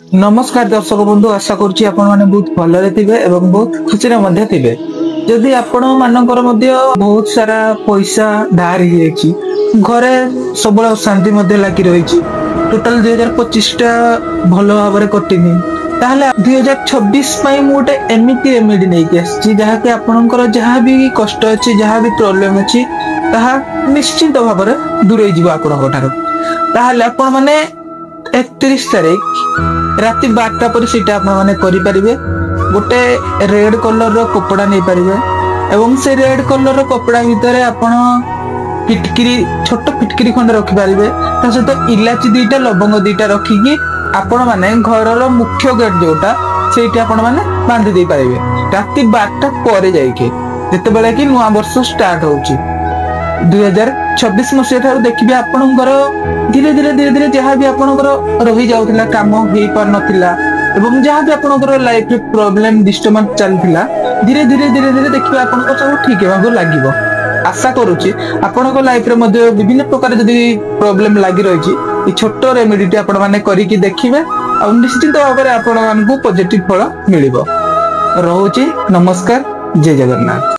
नमस्कार दर्शक बंधु, आशा करुच्ची आपण माने बहुत भलरे थिबे एवं बहुत खुशी रे मध्ये थिबे। जदि आपण मानकर मध्ये बहुत सारा पैसा धार ही जायछि, घरे सबळ शांति मध्ये लागी रहिछि, टोटल 2025 टा भलो भाबरे कटिनी, ताहले 2026 पई मु गोटे एमिति रेमेडी नै के आछि जहा कि आपनकर जहा भी कष्ट अछि, जहा भी प्रॉब्लम अछि, ताहा निश्चित भाबरे दूरै जिवो आपनकर ठारो। ताहले आपण माने 31 तारीख राति 12टा पर सीटा आपण माने करि परिबे। गोटे रेड कलर रो कपड़ा नै परिबे एवं से रेड कलर रो कपड़ा भितरे आपण फिटकिरी छोट फिटकिरी खंड रखि परिबे। ता सहित इलाची दुईटा लवंग दुईटा रखिकी आपण माने घर रो मुख्य गेट जोटा सेठी आपण माने बांधि दे परिबे। राति 12टा पर जाइके जते बेले कि नया वर्ष स्टार्ट होउची 2026 मसिया ठाରୁ देखिबे आपणकर धीरे धीरे धीरे धीरे जहाँ भी आपणकर रही जाउतिला काम हेई पार नथिला एवं जहाँ भी आपणकर लाइफ रे प्रॉब्लम डिस्टर्बेंस चलथिला धीरे धीरे धीरे धीरे देखिबे आपणकर सब ठीक हेबाको लागिबो। आशा करूची आपणकर लाइफ रे मध्ये विभिन्न प्रकार जदी प्रॉब्लम लागि रहिची ई छोटो रेमेडी आपण माने करी कि देखिबे आ निश्चित भाबरे आपण मानकु पॉजिटिव फल मिलिबो। रहूची नमस्कार, जय जगन्नाथ।